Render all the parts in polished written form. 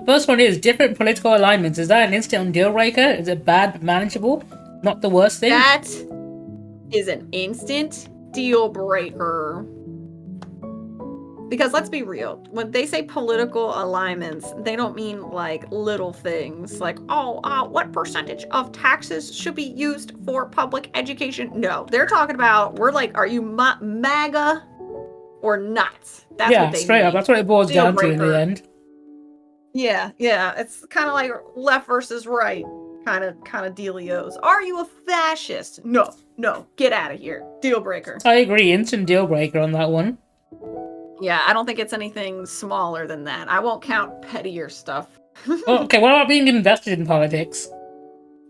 First one is different political alignments. Is that an instant deal breaker? Is it bad but manageable? Not the worst thing? That is an instant deal breaker. Because let's be real, when they say political alignments, they don't mean like little things like, what percentage of taxes should be used for public education? No, they're talking about, we're like, are you MAGA or not? That's what they straight up. That's what it boils down to in the end. Yeah, it's kind of like left versus right kind of dealios. Are you a fascist? No, get out of here. Deal breaker. I agree, instant deal breaker on that one. Yeah, I don't think it's anything smaller than that. I won't count pettier stuff. Okay, what about being invested in politics?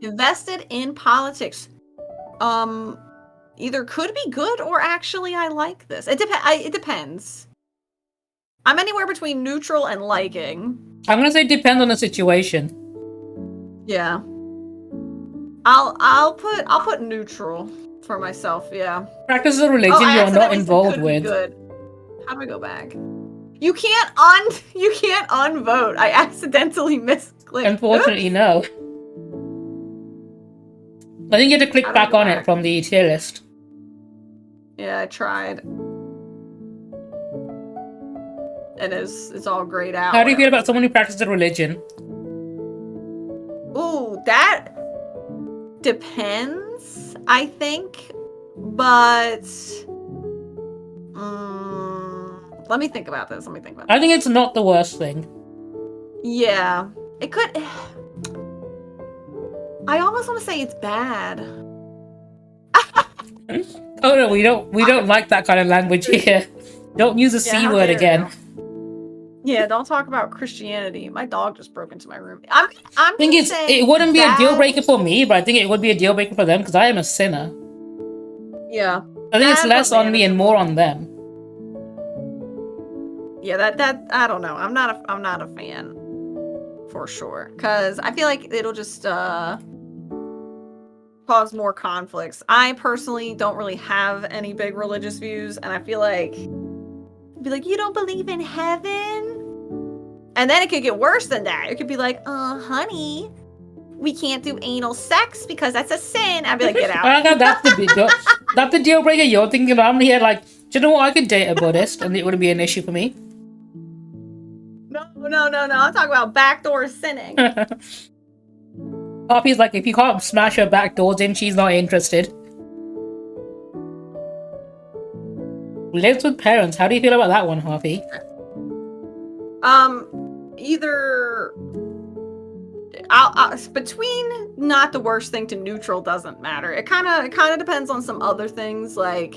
Invested in politics. Either could be good or actually I like this. It depends. I'm anywhere between neutral and liking. I'm gonna say depends on the situation. Yeah. I'll put neutral for myself, yeah. Practice a religion you're not involved with. Good. How do I go back? You can't unvote. I accidentally misclicked. Unfortunately, no. I think you have to click back on it from the tier list. Yeah, I tried. And it's all grayed out. How do you feel about someone who practices a religion? Ooh, that depends, I think. But let me think about this. I think it's not the worst thing. Yeah. It could... I almost want to say it's bad. Oh no, we don't like that kind of language here. Don't use the C word again. Yeah, don't talk about Christianity. My dog just broke into my room. I'm it wouldn't be a deal breaker for me, but I think it would be a deal breaker for them because I am a sinner. Yeah. I think it's less on me and more on them. Yeah, that I don't know. I'm not a fan for sure, because I feel like it'll just cause more conflicts. I personally don't really have any big religious views, and I feel like be like, you don't believe in heaven? And then it could get worse than that. It could be like, honey, we can't do anal sex because that's a sin. I'd be like, get out. That's the deal breaker you're thinking about. I'm here like, do you know what? I could date a Buddhist and it wouldn't be an issue for me. No. I'm talking about backdoor sinning. Harpy's like, if you can't smash her back doors in, she's not interested. Lives with parents. How do you feel about that one, Harpy? Either I'll between not the worst thing to neutral doesn't matter. It kind of depends on some other things, like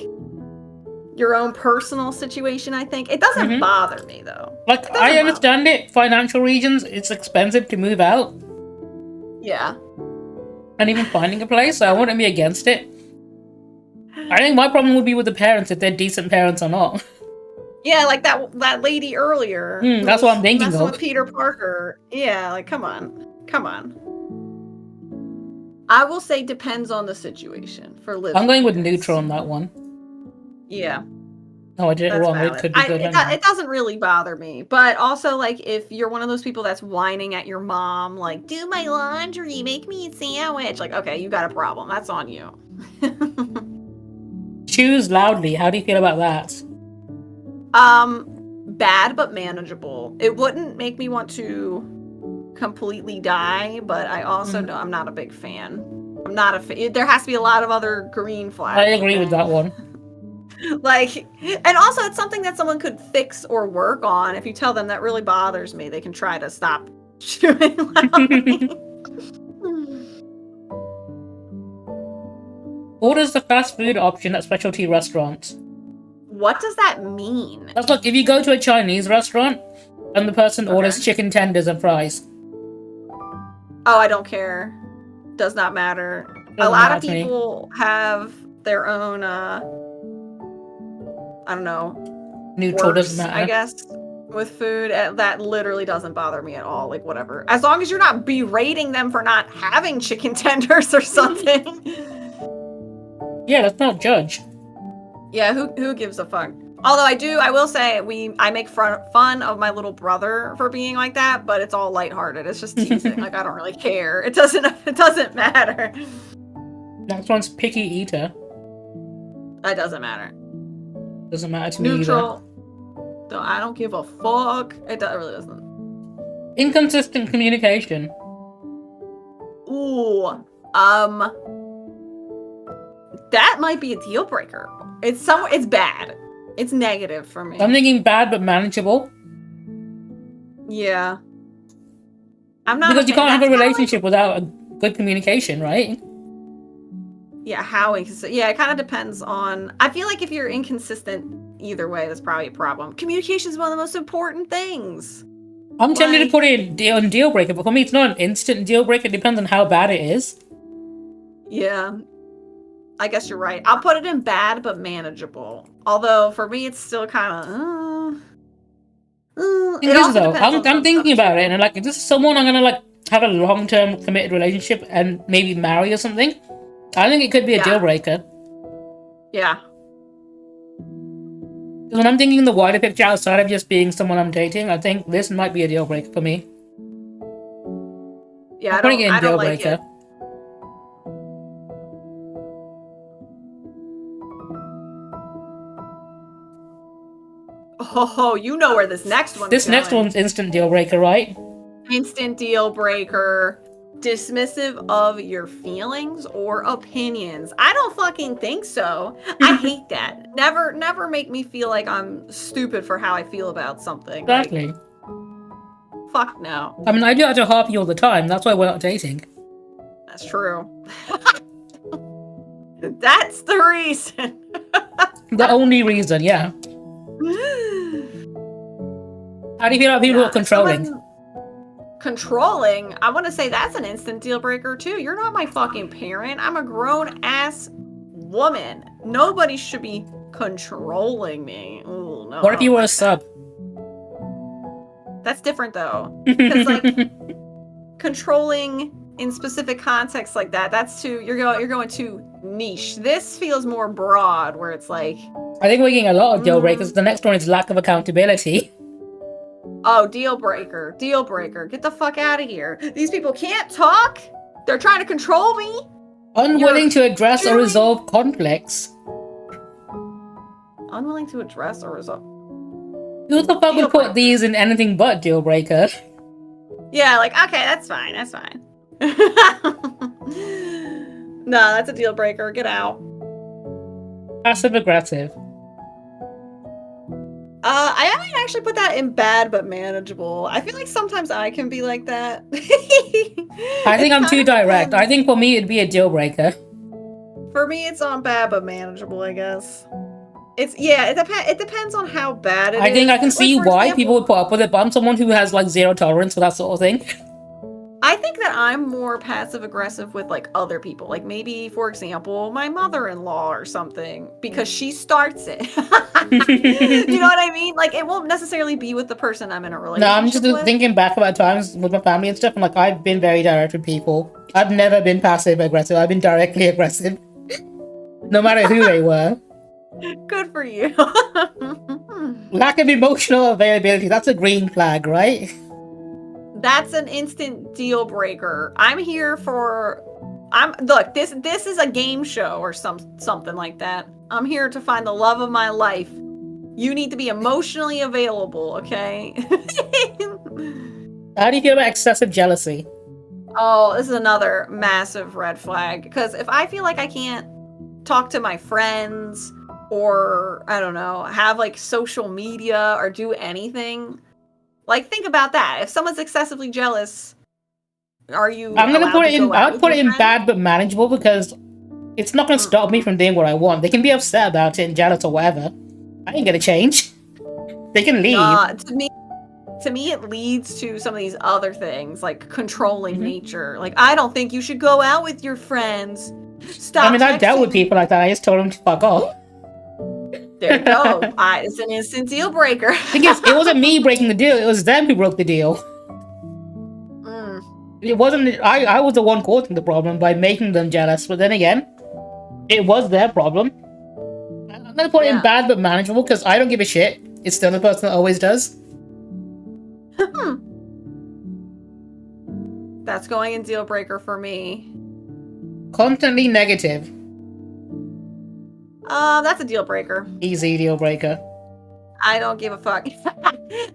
your own personal situation. I think it doesn't bother me though. Like, I understand it. Financial reasons, it's expensive to move out. Yeah. And even finding a place, so I wouldn't be against it. I think my problem would be with the parents, if they're decent parents or not. Yeah, like that lady earlier. That's what I'm thinking of. With Peter Parker. Yeah, like come on. I will say depends on the situation for living. I'm going with neutral on that one. Yeah. No, I did it wrong. Valid. It could be good. It doesn't really bother me, but also like if you're one of those people that's whining at your mom, like do my laundry, make me a sandwich. Like, okay, you got a problem. That's on you. Choose loudly. How do you feel about that? Bad but manageable. It wouldn't make me want to completely die, but I also don't, I'm not a big fan. I'm not a fan. There has to be a lot of other green flags. I agree with that one. Like, and also it's something that someone could fix or work on. If you tell them that really bothers me, they can try to stop chewing loudly. Orders the fast food option at specialty restaurants. What does that mean? That's like if you go to a Chinese restaurant and the person orders chicken tenders and fries. Oh, I don't care. Does not matter. A lot of people have their own, I don't know. Neutral doesn't matter. I guess, with food. That literally doesn't bother me at all. Like, whatever. As long as you're not berating them for not having chicken tenders or something. Yeah, let's not judge. Yeah, who gives a fuck? Although I will say I make fun of my little brother for being like that, but it's all lighthearted. It's just teasing. Like, I don't really care. It doesn't matter. Next one's picky eater. That doesn't matter. Doesn't matter to me Neutral. I don't give a fuck. It really doesn't. Inconsistent communication. Ooh. That might be a deal breaker. It's bad. It's negative for me. I'm thinking bad but manageable. Yeah. I'm not because you can't have a relationship without a good communication, right? Yeah, how inconsistent. Yeah, it kind of depends on. I feel like if you're inconsistent either way, that's probably a problem. Communication is one of the most important things. I'm tempted to put it on deal breaker, but for me, it's not an instant deal breaker. It depends on how bad it is. Yeah. I guess you're right. I'll put it in bad but manageable. Although for me, it's still kind of. I'm thinking about it, and like, is this someone I'm gonna like have a long-term committed relationship and maybe marry or something? I think it could be a deal breaker. Yeah. When I'm thinking the wider picture outside of just being someone I'm dating, I think this might be a deal breaker for me. Yeah, I'm putting it in deal breaker. Oh, you know where this next one's This next one's instant deal breaker, right? Instant deal breaker. Dismissive of your feelings or opinions. I don't fucking think so. I hate that. Never make me feel like I'm stupid for how I feel about something. Exactly. Like, fuck no. I mean, I do that to Harpy all the time. That's why we're not dating. That's true. That's the reason. The only reason, yeah. How do you feel about people who are controlling? Controlling? I want to say that's an instant deal breaker too. You're not my fucking parent. I'm a grown ass woman. Nobody should be controlling me. Ooh, no. What if you were a sub? That's different though. Because like controlling in specific contexts like that's too you're going too niche. This feels more broad where it's like I think we're getting a lot of deal breakers. The next one is lack of accountability. Oh, deal breaker. Deal breaker. Get the fuck out of here. These people can't talk. They're trying to control me. Unwilling to address or resolve conflicts. Unwilling to address or resolve. Who the fuck would put these in anything but deal breaker? Yeah, like, okay, that's fine. That's fine. No, that's a deal breaker. Get out. Passive aggressive. I might actually put that in bad but manageable. I feel like sometimes I can be like that. I think I'm too direct. I think for me it'd be a deal breaker. For me, it's on bad but manageable, I guess. It depends on how bad it is. I think I can see why people would put up with it, but I'm someone who has like zero tolerance for that sort of thing. I think that I'm more passive aggressive with like other people. Like maybe, for example, my mother-in-law or something, because she starts it. You know what I mean? Like it won't necessarily be with the person I'm in a relationship No, I'm just with. thinking back about times with my family and stuff, and like I've been very direct with people. I've never been passive aggressive. I've been directly aggressive. No matter who they were. Good for you. Lack of emotional availability. That's a green flag, right? That's an instant deal breaker. I'm here for look, this is a game show or something like that. I'm here to find the love of my life. You need to be emotionally available, okay? How do you feel about excessive jealousy? Oh, this is another massive red flag. Because if I feel like I can't talk to my friends or, I don't know, have like social media or do anything, like think about that. If someone's excessively jealous, are you I'm gonna put it in I'd put it in bad but manageable because it's not gonna stop me from doing what I want. They can be upset about it and jealous or whatever. I ain't gonna change. They can leave. To me, it leads to some of these other things, like controlling nature. Like, I don't think you should go out with your friends. Stop. I mean, I've dealt with people like that. I just told them to fuck off. There you go. It's an instant deal breaker. Thing is, it wasn't me breaking the deal. It was them who broke the deal. It wasn't. I was the one causing the problem by making them jealous. But then again, it was their problem. I'm gonna put it in bad but manageable because I don't give a shit. It's still the person that always does. That's going in deal breaker for me. Constantly negative. That's a deal breaker. Easy deal breaker. I don't give a fuck.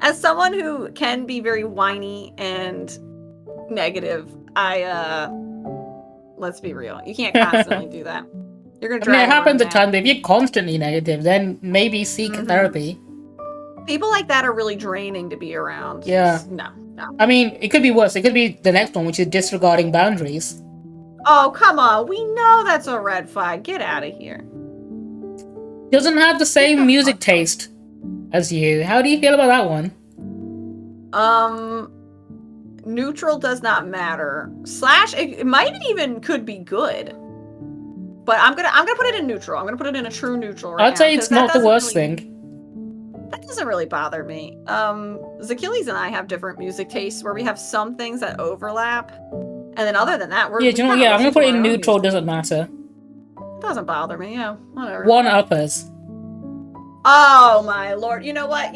As someone who can be very whiny and negative, let's be real. You can't constantly do that. You're gonna drag it happens a down. ton, but if you're constantly negative, then maybe seek therapy. People like that are really draining to be around. Yeah. No. I mean, it could be worse. It could be the next one, which is disregarding boundaries. Oh, come on. We know that's a red flag. Get out of here. Doesn't have the same music taste as you. How do you feel about that one? Neutral does not matter. Slash, it might even could be good. But I'm gonna put it in neutral. I'm gonna put it in a true neutral right now. I'd say it's not the worst thing. That doesn't really bother me. Zachilles and I have different music tastes where we have some things that overlap. And then other than that, we're... Yeah, do you know what? Yeah, I'm gonna put it in neutral, doesn't matter. It doesn't bother me, yeah. Whatever. One-uppers. Oh my lord. You know what?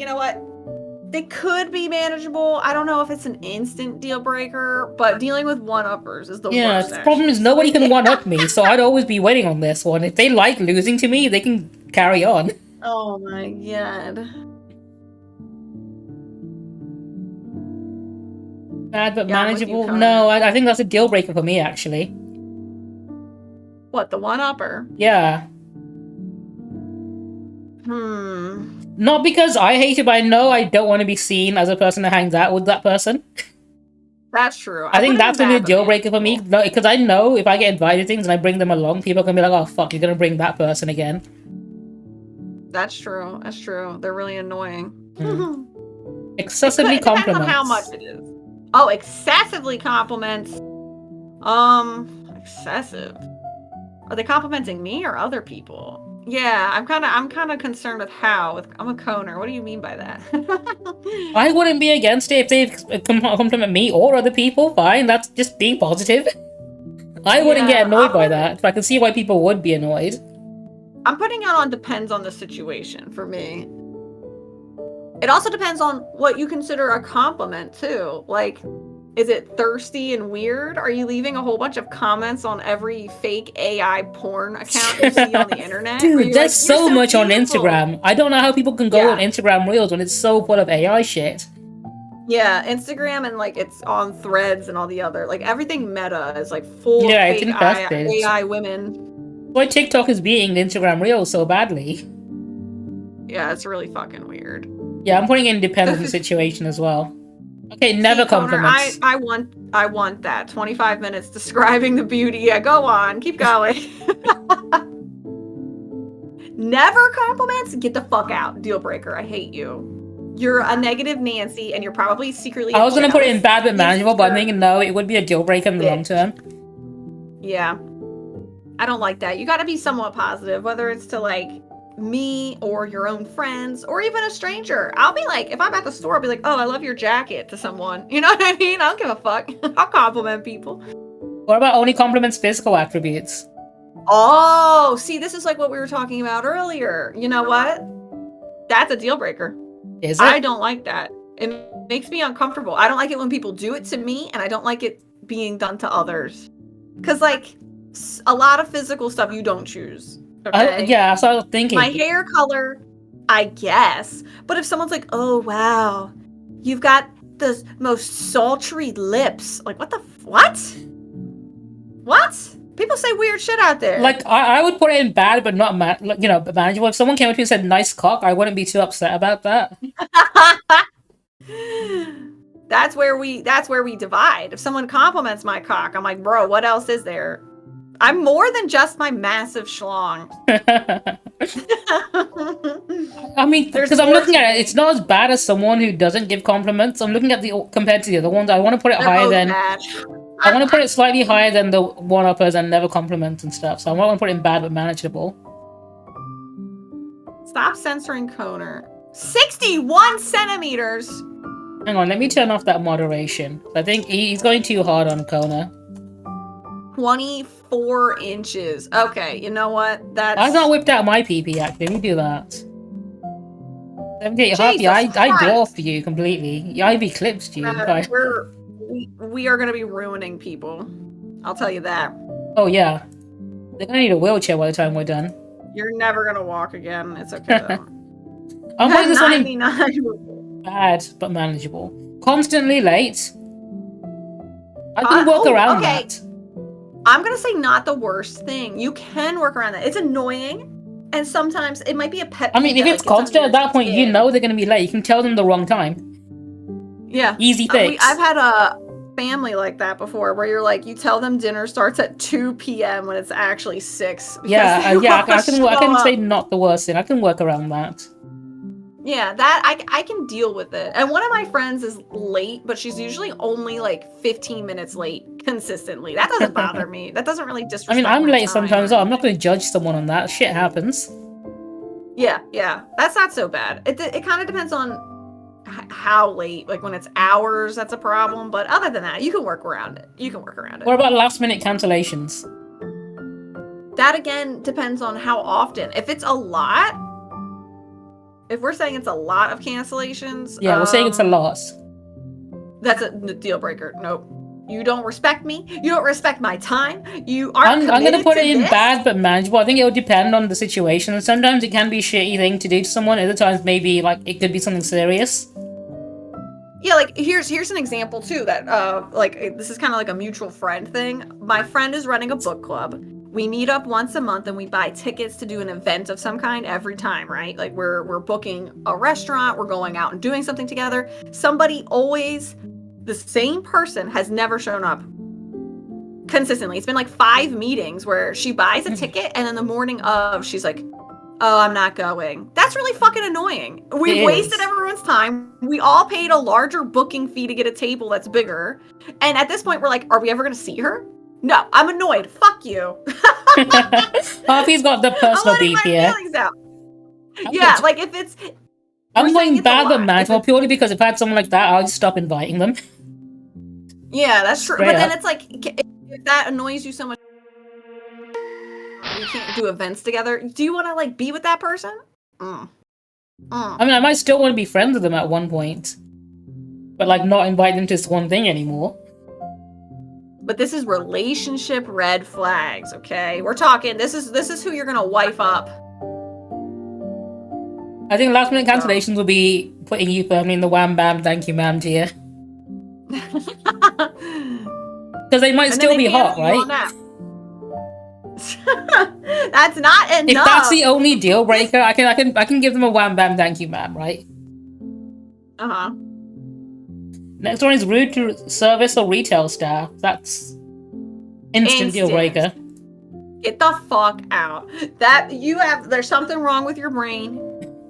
They could be manageable. I don't know if it's an instant deal breaker, but dealing with one-uppers is the worst. Yeah, the problem is nobody can one-up me, so I'd always be waiting on this one. If they like losing to me, they can carry on. Oh my god. Bad but manageable? No, I think that's a deal breaker for me, actually. What, the one-upper? Yeah. Not because I hate it, but I know I don't want to be seen as a person that hangs out with that person. That's true. I think that's gonna be a deal breaker for me, because I know if I get invited to things and I bring them along, people are gonna be like, oh fuck, you're gonna bring that person again. That's true. That's true. They're really annoying. Excessively compliments. Depends on how much it is. Oh, excessively compliments. Excessive. Are they complimenting me or other people? Yeah, I'm kind of concerned with how. I'm a coner. What do you mean by that? I wouldn't be against it if they compliment me or other people. Fine, that's just being positive. I wouldn't get annoyed by that. But I can see why people would be annoyed. I'm putting it on depends on the situation for me. It also depends on what you consider a compliment too. Like, is it thirsty and weird? Are you leaving a whole bunch of comments on every fake AI porn account you see on the internet? Dude, there's so much on Instagram. I don't know how people can go on Instagram Reels when it's so full of AI shit. Yeah, Instagram and like it's on Threads and all the other, like everything Meta is like full of it's fake AI women. Why TikTok is being Instagram Reels so badly? Yeah, it's really fucking weird. Yeah, I'm putting in depends on the situation as well. Okay, never compliments. I want that. 25 minutes describing the beauty. Yeah, go on. Keep going. Never compliments? Get the fuck out. Deal breaker. I hate you. You're a negative Nancy, and you're probably secretly... I was going to put it in bad but manageable, but I'm thinking no, it would be a deal breaker in the long term. Yeah. I don't like that. You got to be somewhat positive, whether it's to, like, me or your own friends or even a stranger. I'll be like, if I'm at the store, I'll be like, oh, I love your jacket to someone. You know what I mean? I don't give a fuck. I'll compliment people. What about only compliments physical attributes? Oh, see, this is like what we were talking about earlier. You know what? That's a deal breaker. Is it? I don't like that. It makes me uncomfortable. I don't like it when people do it to me, and I don't like it being done to others. Because, like, a lot of physical stuff you don't choose. Okay? Yeah, so I was thinking. My hair color, I guess. But if someone's like, oh, wow, you've got the most sultry lips. Like, what? What? People say weird shit out there. Like, I would put it in bad, but not, manageable. If someone came up to me and said, nice cock, I wouldn't be too upset about that. That's where we divide. If someone compliments my cock, I'm like, bro, what else is there? I'm more than just my massive schlong. I mean, because I'm looking at it, it's not as bad as someone who doesn't give compliments. I'm looking at compared to the other ones. I want to put it higher than... I want to put it slightly higher than the one-uppers and never compliments and stuff. So I want to put it in bad but manageable. Stop censoring Coner. 61 centimeters! Hang on, let me turn off that moderation. I think he's going too hard on Kona. 24 inches. Okay, you know what? That's... I've not whipped out my PP actually. Let me do that. 78 Harpy, I dwarfed you completely. I've eclipsed you. We are gonna be ruining people. I'll tell you that. Oh yeah. They're gonna need a wheelchair by the time we're done. You're never gonna walk again. It's okay though. I'm playing this one in bad but manageable. Constantly late. I can work around that. I'm gonna say not the worst thing. You can work around that. It's annoying, and sometimes it might be a pet. I mean, if it's constant at that point, you know they're gonna be late. You can tell them the wrong time. Yeah. Easy fix. I've had a family like that before, where you're like, you tell them dinner starts at 2 p.m. when it's actually 6. Yeah, I can say not the worst thing. I can work around that. Yeah, that I can deal with it. And one of my friends is late, but she's usually only like 15 minutes late consistently. That doesn't bother me. That doesn't really disrespect. I mean, I'm late sometimes. I'm not going to judge someone on that. Shit happens. Yeah, that's not so bad. It kind of depends on how late. Like when it's hours, that's a problem. But other than that, you can work around it. What about last minute cancellations? That again depends on how often. If it's a lot. If we're saying it's a lot of cancellations... Yeah, we're saying it's a lot. That's a deal breaker. Nope. You don't respect me. You don't respect my time. You aren't I'm going to put it in this. bad but manageable. I think it will depend on the situation. Sometimes it can be a shitty thing to do to someone. Other times maybe like it could be something serious. Yeah, like here's an example too that like this is kind of like a mutual friend thing. My friend is running a book club. We meet up once a month and we buy tickets to do an event of some kind every time, right? Like we're booking a restaurant, we're going out and doing something together. Somebody always, the same person has never shown up consistently. It's been like 5 meetings where she buys a ticket and then the morning of she's like, oh, I'm not going. That's really fucking annoying. We wasted everyone's time. We all paid a larger booking fee to get a table that's bigger. And at this point we're like, are we ever going to see her? No, I'm annoyed. Fuck you. Harpy's got the personal beef here. Yeah, like if it's... I'm going bad but manageable purely because if I had someone like that, I'll just stop inviting them. Yeah, that's true. But then it's like, if that annoys you so much, we can't do events together. Do you want to like be with that person? I mean, I might still want to be friends with them at one point. But like not invite them to this one thing anymore. But this is relationship red flags, okay? We're talking, this is who you're gonna wife up. I think last minute cancellations will be putting you firmly in the wham bam thank you ma'am tier. Because they might still be hot, right? That's not enough. If that's the only deal breaker, I can give them a wham bam thank you ma'am, right? Uh-huh. Next one is rude to service or retail staff. That's instant deal breaker. Get the fuck out. There's something wrong with your brain.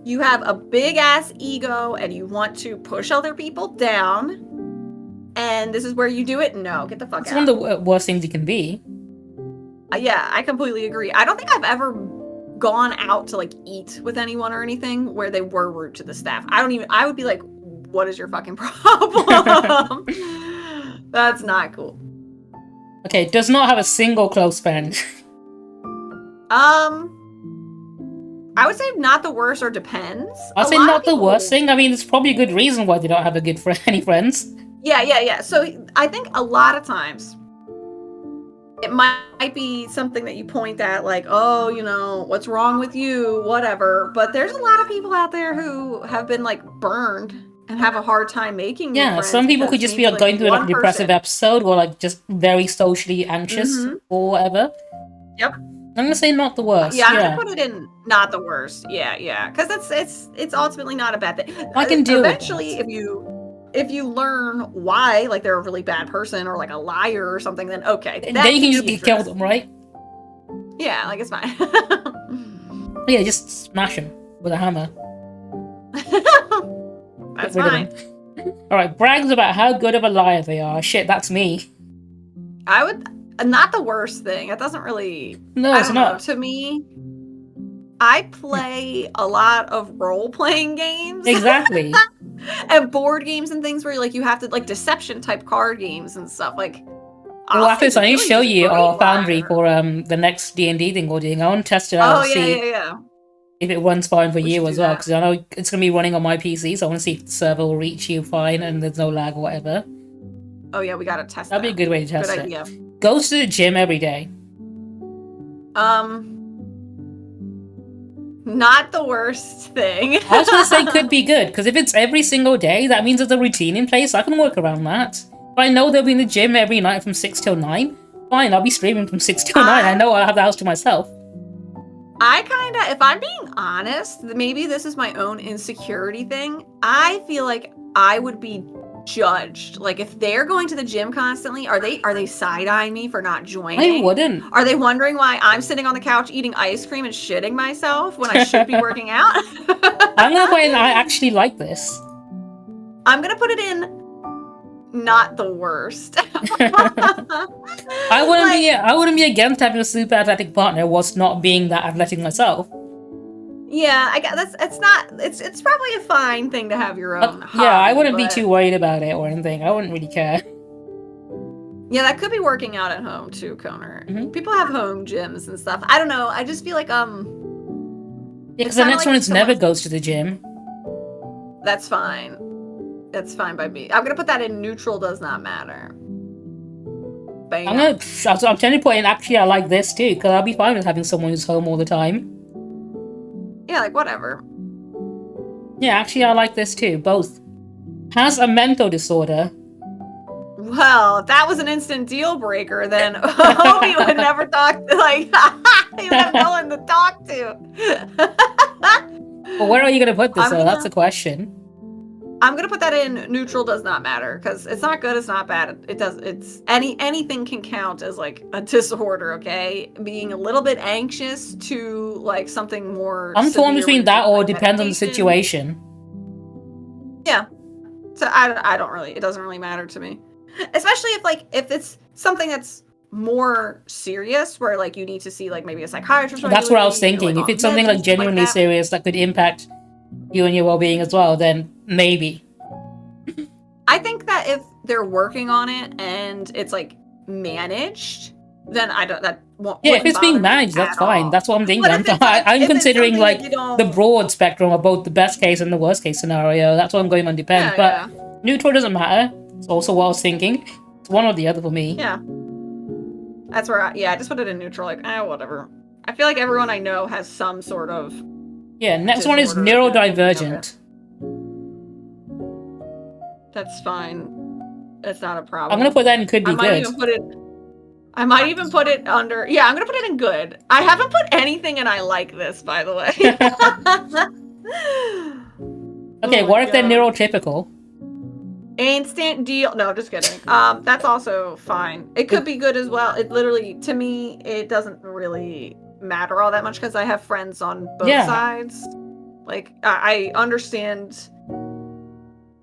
You have a big ass ego and you want to push other people down. And this is where you do it? No, get the fuck out. It's one of the worst things you can be. Yeah, I completely agree. I don't think I've ever gone out to like eat with anyone or anything where they were rude to the staff. I would be like, what is your fucking problem? That's not cool. Okay, does not have a single close friend. I would say not the worst or depends. I'd say not the worst thing. I mean, there's probably a good reason why they don't have any friends. Yeah. So I think a lot of times it might be something that you point at like, oh, you know, what's wrong with you, whatever. But there's a lot of people out there who have been like burned and have a hard time making new friends. Some people could just be like going through like a depressive episode or like just very socially anxious or whatever. Yep. I'm gonna say not the worst. Yeah, I'm gonna put it in not the worst. Yeah. Because it's ultimately not a bad thing. I can deal eventually with if you learn why, like they're a really bad person or like a liar or something, then okay. Then you can just kill them, right? Yeah, like it's fine. Yeah, just smash them with a hammer. That's fine. Alright, brags about how good of a liar they are. Shit, that's me. I would... Not the worst thing. It doesn't really... No, it's not. To me, I play a lot of role-playing games. Exactly. And board games and things where like you have to... Like deception-type card games and stuff. Like, Well, after this, I need to show you our Foundry Fire. for the next D&D thing we're doing. I want to test it out and see if it runs fine for you as well, because I know it's going to be running on my PC, so I want to see if the server will reach you fine and there's no lag or whatever. Oh yeah, we gotta test that. That'd be a good way to test Good it. idea. Go to the gym every day. Not the worst thing. I was going to say could be good, because if it's every single day, that means there's a routine in place. I can work around that. If I know they'll be in the gym every night from 6 till 9, fine, I'll be streaming from 6 till 9. I know I'll have the house to myself. I kind of, if I'm being honest, maybe this is my own insecurity thing. I feel like I would be judged. Like if they're going to the gym constantly, are they side-eyeing me for not joining? I wouldn't. Are they wondering why I'm sitting on the couch eating ice cream and shitting myself when I should be working out? I'm gonna put in I actually like this. I'm gonna put it in not the worst. I wouldn't be against having a super athletic partner whilst not being that athletic myself. Yeah, I guess it's probably a fine thing to have your own hobby, yeah, I wouldn't be too worried about it or anything. I wouldn't really care. Yeah, that could be working out at home too, Connor. Mm-hmm. People have home gyms and stuff. I don't know. I just feel like Yeah, because the next one is never goes to the gym. That's fine. That's fine by me. I'm gonna put that in neutral. Does not matter. Bam. I'm trying to put in actually I like this too, because I'll be fine with having someone who's home all the time. Yeah, like whatever. Yeah, actually I like this too. Both. Has a mental disorder. Well, if that was an instant deal breaker, then Hobie would never talk to, like, he would have no one to talk to. Well, where are you going to put this, though? That's the question. I'm going to put that in neutral does not matter, because it's not good, it's not bad. Anything can count as, like, a disorder, okay? Being a little bit anxious to, like, something more I'm torn between that or like depends on the situation. Yeah. So I don't really, it doesn't really matter to me. Especially if it's something that's more serious, where like you need to see like maybe a psychiatrist. That's what I was thinking. If it's something like genuinely serious that could impact you and your well-being as well, then maybe. I think that if they're working on it and it's like managed, then that won't. Yeah, if it's being managed, that's fine. That's what I'm thinking. I'm considering like the broad spectrum of both the best case and the worst case scenario. That's what I'm going on depends. But neutral doesn't matter. It's also what I was thinking. It's one or the other for me. Yeah. That's where I just put it in neutral, like, whatever. I feel like everyone I know has some sort of... Yeah, next one is neurodivergent. That's fine. That's not a problem. I'm going to put that in could be good. I might even put it under... Yeah, I'm going to put it in good. I haven't put anything in I like this, by the way. Okay, what if they're neurotypical? Instant deal. No, just kidding. That's also fine. It could be good as well. It literally, to me, it doesn't really matter all that much because I have friends on both sides. Like, I understand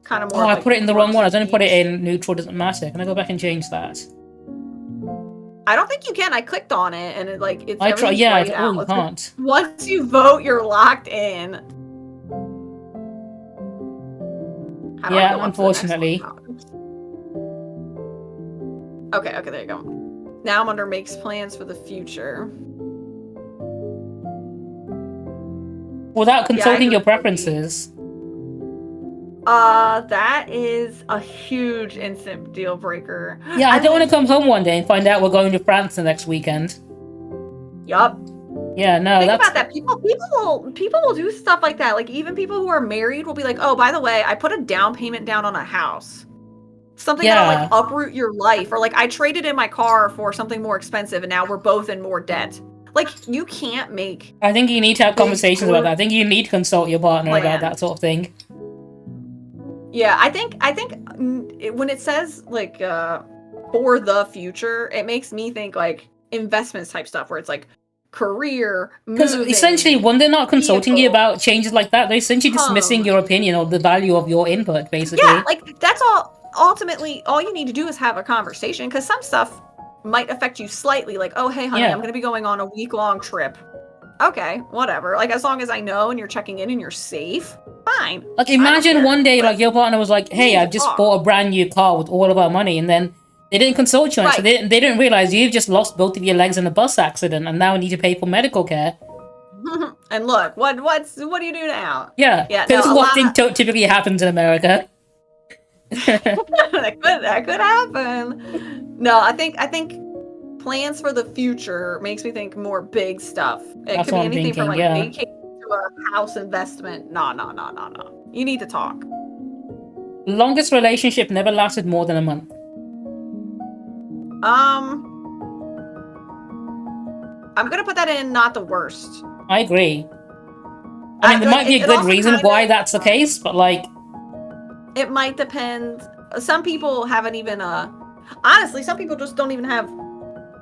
kind of more. Oh, I put it in the wrong one. I was going to put it in neutral. Doesn't matter. Can I go back and change that? I don't think you can. I clicked on it and it like it's. I try. Yeah, right you can't. Once you vote, you're locked in. Yeah, unfortunately. Okay, there you go. Now I'm under makes plans for the future. Without consulting your preferences. That is a huge instant deal breaker. Yeah, I don't want to come home one day and find out we're going to France the next weekend. Yup. Yeah, no, Think about that. People will do stuff like that. Like even people who are married will be like, "Oh, by the way, I put a down payment down on a house." Something that'll like uproot your life, or like I traded in my car for something more expensive, and now we're both in more debt. Like you can't make. I think you need to have conversations about that. I think you need to consult your partner about that sort of thing. Yeah, I think when it says like for the future, it makes me think like investments type stuff where it's like career, because essentially when they're not consulting you about changes like that, they're essentially dismissing your opinion or the value of your input, basically. Yeah, like that's all. Ultimately, all you need to do is have a conversation, because some stuff might affect you slightly, like, oh hey honey, I'm going to be going on a week-long trip. Okay, whatever. Like as long as I know and you're checking in and you're safe, fine. Like imagine one day like your partner was like, hey, I just bought a brand new car with all of our money, and then They didn't consult you, Right. so they didn't realize you've just lost both of your legs in a bus accident and now need to pay for medical care. And look, what do you do now? Yeah, Yeah, this no, is what typically happens in America. that could happen. No, I think plans for the future makes me think more big stuff. It That's could be what I'm anything from thinking, like yeah. vacation to a house investment. No. You need to talk. Longest relationship never lasted more than a month. I'm gonna put that in not the worst. I agree. I mean, there might be a good reason why that's the case, but like... It might depend. Some people haven't even, honestly, some people just don't even have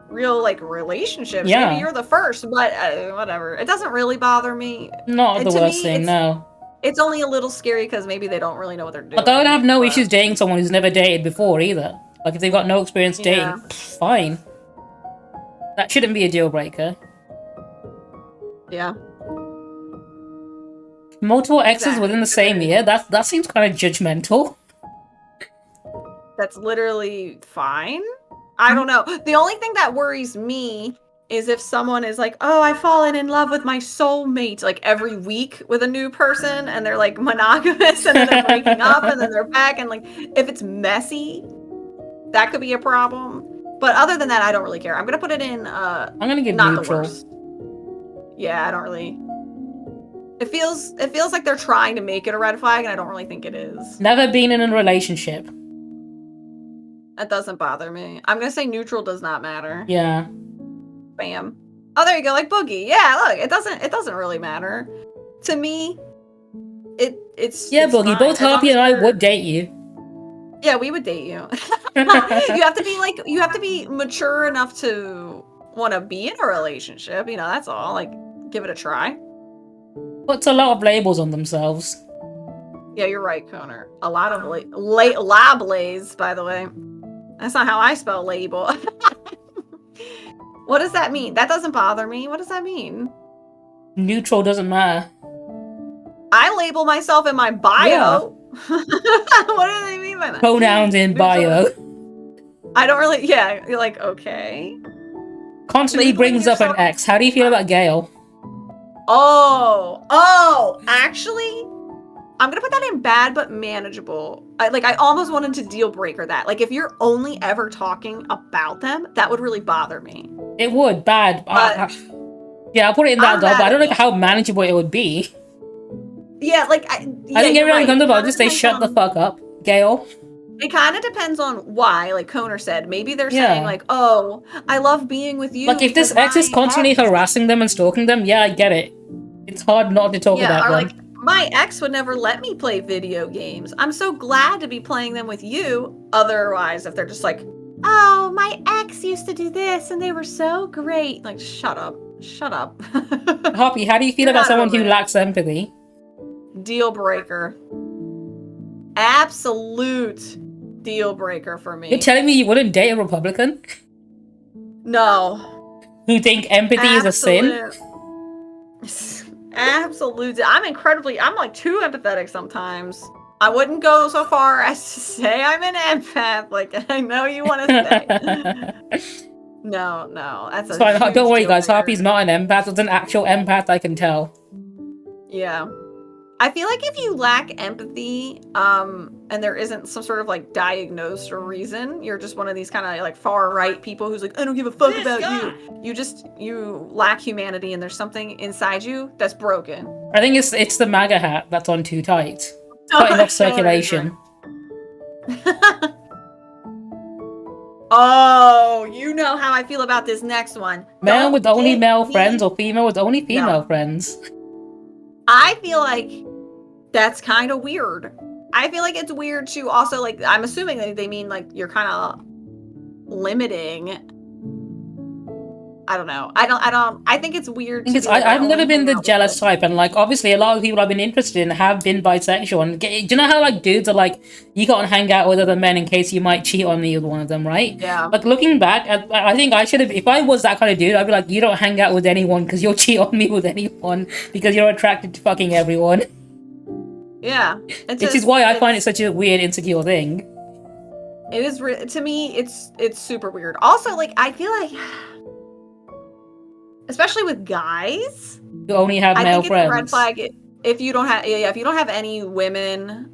real, like, relationships. Yeah. Maybe you're the first, but whatever. It doesn't really bother me. Not the worst thing, no. It's only a little scary because maybe they don't really know what they're doing. Like, I would have no issues dating someone who's never dated before, either. Like, if they've got no experience dating, fine. That shouldn't be a deal breaker. Yeah. Multiple exes within the same year? That seems kind of judgmental. That's literally fine. I don't know. The only thing that worries me is if someone is like, oh, I've fallen in love with my soulmate, like every week with a new person, and they're like monogamous, and then they're breaking up, and then they're back, and like, if it's messy, that could be a problem. But other than that, I don't really care. I'm gonna put it in, I'm gonna give not neutral. the worst. Yeah, I don't really. It feels like they're trying to make it a red flag, and I don't really think it is. Never been in a relationship. That doesn't bother me. I'm gonna say neutral does not matter. Yeah. Bam. Oh, there you go, like Boogie. Yeah, look, it doesn't really matter. To me, it's Yeah, it's Boogie, fine. both Harpy and I would date you. Yeah, we would date you. You have to be mature enough to want to be in a relationship, that's all. Like, give it a try. Puts a lot of labels on themselves. Yeah, you're right, Connor. A lot of lablays, by the way. That's not how I spell label. What does that mean? That doesn't bother me. What does that mean? Neutral doesn't matter. I label myself in my bio. Yeah. What do they mean by that? Pronouns in bio. I don't really, yeah, you're like, okay. Constantly brings up an ex. How do you feel about Gail? Oh, actually, I'm gonna put that in bad but manageable. I almost wanted to deal breaker that. Like, if you're only ever talking about them, that would really bother me. It would, bad. Yeah, I'll put it in that though, but I don't know how manageable it would be. Yeah, like, I think everyone comes about just say, shut the fuck up, Gail. It kind of depends on why, like Connor said. Maybe they're saying, like, oh, I love being with you. Like, if this ex is constantly harassing them and stalking them, yeah, I get it. It's hard not to talk about them. Like, my ex would never let me play video games. I'm so glad to be playing them with you. Otherwise, if they're just like, oh, my ex used to do this and they were so great. Like, shut up. Shut up. Harpy, how do you feel about someone who lacks empathy? Deal breaker. Absolute deal breaker for me. You're telling me you wouldn't date a Republican? No. Who think empathy is a sin? Absolutely. I'm like too empathetic sometimes. I wouldn't go so far as to say I'm an empath. Like, I know you want to say. No, that's it's fine. Don't worry, guys. Harpy's not an empath. It's an actual empath, I can tell. Yeah. I feel like if you lack empathy, and there isn't some sort of like diagnosed reason, you're just one of these kind of like far right people who's like, I don't give a fuck about you. You lack humanity, and there's something inside you that's broken. I think it's the MAGA hat that's on too tight. Cutting off circulation. Oh, you know how I feel about this next one. Male with only male friends or female with only female friends? I feel like that's kind of weird. I feel like it's weird to also, like, I'm assuming that they mean like you're kind of limiting. I don't know. I think it's weird. I've never been the jealous type, and like obviously a lot of people I've been interested in have been bisexual. And do you know how like dudes are like, you gotta hang out with other men in case you might cheat on me with one of them, right? Yeah. Like looking back, I think I should have. If I was that kind of dude, I'd be like, you don't hang out with anyone because you'll cheat on me with anyone because you're attracted to fucking everyone. Yeah. Which is why I find it such a weird, insecure thing. It is to me. It's super weird. Also, like I feel like, especially with guys, You only have male it's friends. a red flag if you don't have if you don't have any women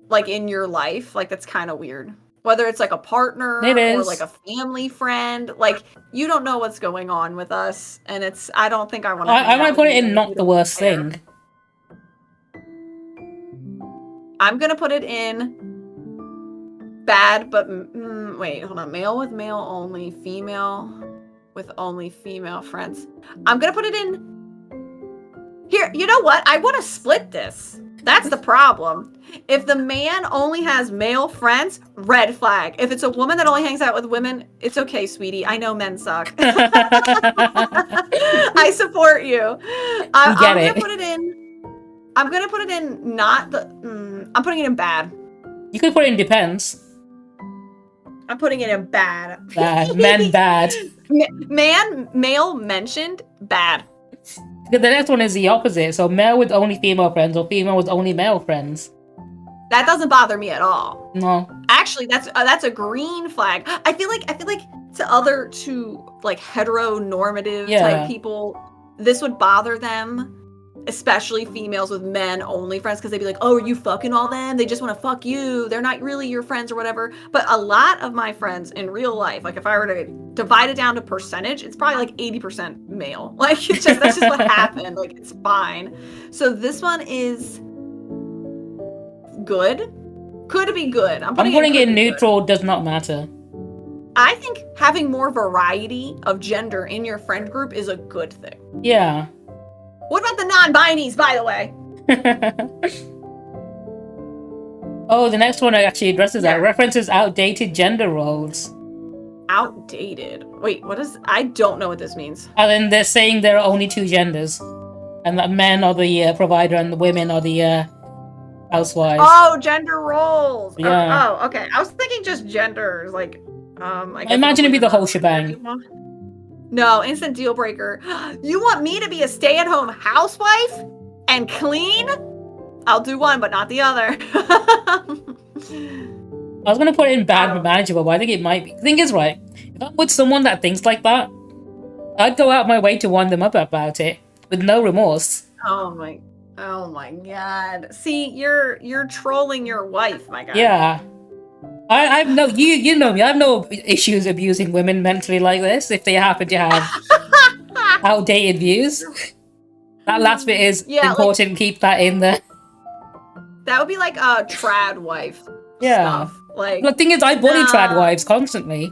like in your life. Like that's kind of weird. Whether it's like a partner or like a family friend, like you don't know what's going on with us, and it's. I don't think I want to. I might put it in not the worst thing. I'm gonna put it in bad, but wait, hold on. Male with male only, female with only female friends. I'm gonna put it in here. You know what? I want to split this. That's the problem. If the man only has male friends, red flag. If it's a woman that only hangs out with women, it's okay, sweetie. I know men suck. I support you. I'm gonna put it in. I'm gonna put it in not the. I'm putting it in bad. You could put it in depends. I'm putting it in bad. Bad. Men bad. Male mentioned bad. The next one is the opposite. So male with only female friends or female with only male friends. That doesn't bother me at all. No. Actually, that's a green flag. I feel like to like heteronormative type people, this would bother them. Especially females with men only friends, because they'd be like, oh, are you fucking all them? They just want to fuck you. They're not really your friends or whatever. But a lot of my friends in real life, like if I were to divide it down to percentage, it's probably like 80% male. Like that's just what happened. Like it's fine. So this one is good. Could be good. I'm putting it in neutral. Does not matter. I think having more variety of gender in your friend group is a good thing. Yeah. What about the non-binies, by the way? Oh, the next one actually addresses that. References outdated gender roles. Outdated? Wait, what is... I don't know what this means. And then they're saying there are only two genders. And that men are the provider and the women are the housewives. Oh, gender roles! Yeah. Oh, okay. I was thinking just genders, like... I imagine it'd be the whole shebang. No, instant deal breaker. You want me to be a stay-at-home housewife and clean? I'll do one, but not the other. I was gonna put it in bad but manageable, but I think it might be. The thing is, right, if I'm with someone that thinks like that, I'd go out my way to wind them up about it with no remorse. Oh my god. See, you're trolling your wife, my guy. Yeah. I've no you know me. I have no issues abusing women mentally like this if they happen to have outdated views. That last bit is important. Like, keep that in there. That would be like a trad wife. Yeah. Stuff. Like the thing is, I bully trad wives constantly.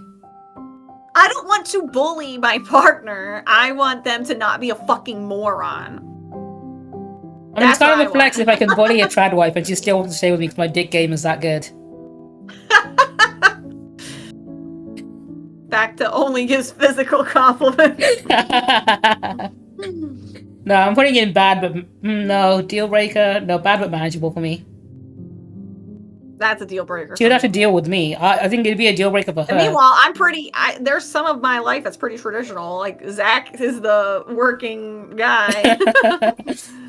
I don't want to bully my partner. I want them to not be a fucking moron. I mean, it's kind of a flex if I can bully a trad wife and she still wants to stay with me because my dick game is that good. Back to only gives physical compliments. No, I'm putting it in bad, but no. Deal breaker. No, bad but manageable for me. That's a deal breaker. She would have to deal with me. I think it'd be a deal breaker for her. And meanwhile, there's some of my life that's pretty traditional. Like, Zach is the working guy.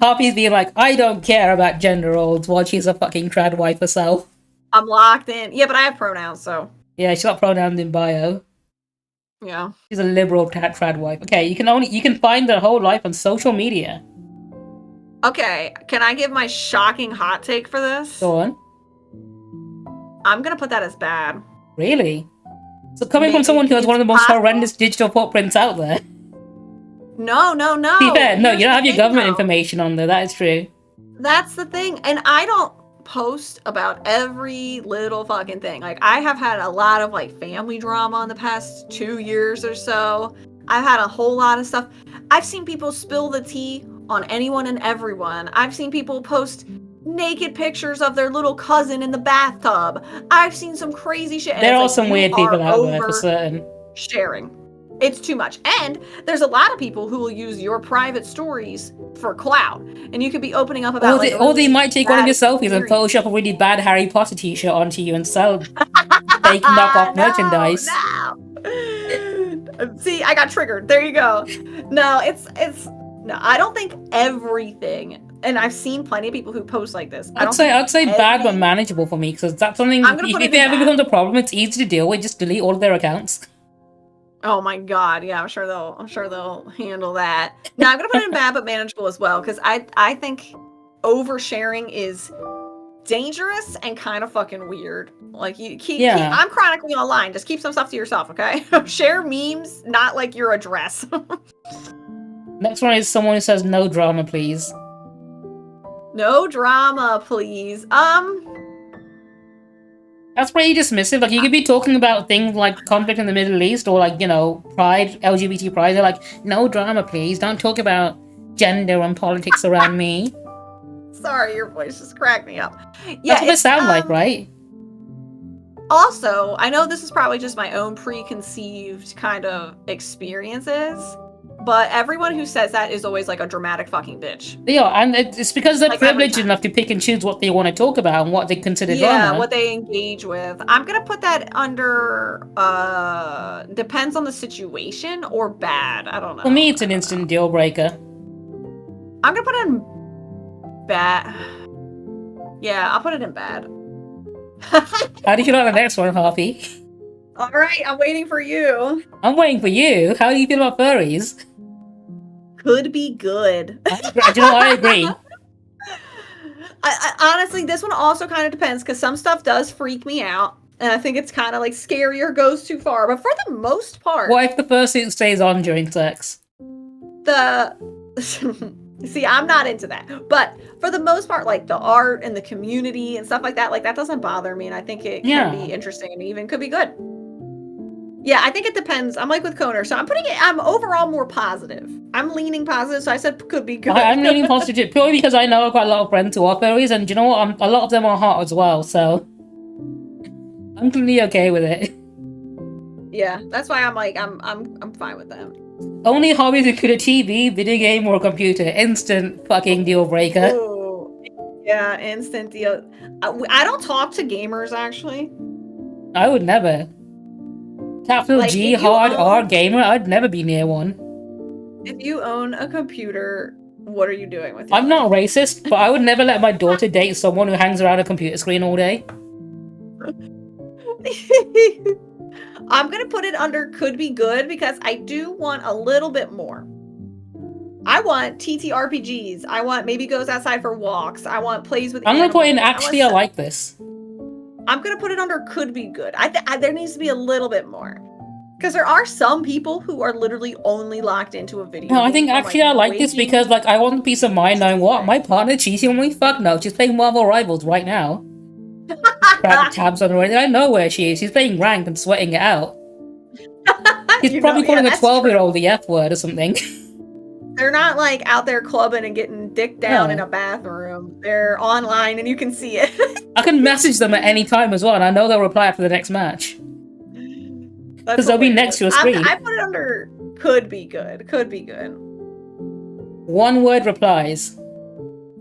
Harpy's being like, I don't care about gender roles while she's a fucking trad wife herself. I'm locked in. Yeah, but I have pronouns, so. Yeah, she's got pronouns in bio. Yeah. She's a liberal trad wife. Okay, you can find their whole life on social media. Okay, can I give my shocking hot take for this? Go on. I'm gonna put that as bad. Really? So coming from someone who has one of the most horrendous digital footprints out there. No. To be fair, no, you don't have your government information on there, that is true. That's the thing, and I don't post about every little fucking thing. Like, I have had a lot of like family drama in the past 2 years or so. I've had a whole lot of stuff. I've seen people spill the tea on anyone and everyone. I've seen people post naked pictures of their little cousin in the bathtub. I've seen some crazy shit. There are some weird people out there for certain. Sharing. It's too much. And there's a lot of people who will use your private stories for clout. And you could be opening up about or they might take one of your selfies and Photoshop a really bad Harry Potter t-shirt onto you and sell fake knockoff merchandise. No. See, I got triggered. There you go. No, no, I don't think everything and I've seen plenty of people who post like this. I'd say bad but manageable for me, because that's something. If it ever becomes a problem, it's easy to deal with. Just delete all of their accounts. Oh my god, yeah, I'm sure they'll handle that. No, I'm gonna put it in bad but manageable as well, because I think oversharing is dangerous and kind of fucking weird. Like you keep I'm chronically online. Just keep some stuff to yourself, okay? Share memes, not like your address. Next one is someone who says no drama, please. No drama, please. That's pretty dismissive. Like, you could be talking about things like conflict in the Middle East or, like, you know, pride, LGBT pride. They're like, no drama, please. Don't talk about gender and politics around me. Sorry, your voice just cracked me up. Yeah, that's what it sounds like, right? Also, I know this is probably just my own preconceived kind of experiences, but everyone who says that is always like a dramatic fucking bitch. Yeah, and it's because they're privileged enough to pick and choose what they want to talk about and what they consider drama. Yeah, what they engage with. I'm gonna put that under depends on the situation or bad. I don't know. For me, it's an instant deal breaker. I'm gonna put it in bad. Yeah, I'll put it in bad. How do you feel about the next one, Harpy? All right, I'm waiting for you. I'm waiting for you. How do you feel about furries? Could be good. Do you know, I agree. I honestly, this one also kind of depends, because some stuff does freak me out, and I think it's kind of like scary or goes too far. But for the most part, what if the fursuit stays on during sex? See, I'm not into that. But for the most part, like the art and the community and stuff like that doesn't bother me, and I think it can be interesting and even could be good. Yeah, I think it depends. I'm like with Koner, so I'm overall more positive. I'm leaning positive, so I said could be good. I'm leaning positive purely because I know quite a lot of friends who are furries, and you know what? A lot of them are hot as well, so I'm completely okay with it. Yeah, that's why I'm like I'm fine with them. Only hobbies include a TV, video game, or a computer. Instant fucking deal breaker. Ooh, yeah, instant deal. I don't talk to gamers, actually. I would never. Capital like, G, hard R gamer, I'd never be near one. If you own a computer, what are you doing with it? I'm not racist, but I would never let my daughter date someone who hangs around a computer screen all day. I'm gonna put it under could be good, because I do want a little bit more. I want TTRPGs. I want maybe goes outside for walks. I want plays with I'm gonna put in actually I like this. I'm gonna put it under could be good. There needs to be a little bit more, because there are some people who are literally only locked into a video. No, I think actually I like this because like I want the peace of mind knowing what my partner cheating on me. Fuck no, she's playing Marvel Rivals right now. Grab tabs on her. I know where she is. She's playing ranked and sweating it out. He's probably calling a 12-year-old the F word or something. They're not like out there clubbing and getting dicked down in a bathroom. They're online and you can see it. I can message them at any time as well, and I know they'll reply after the next match. Because they'll be next to a screen. I put it under could be good. Could be good. One word replies.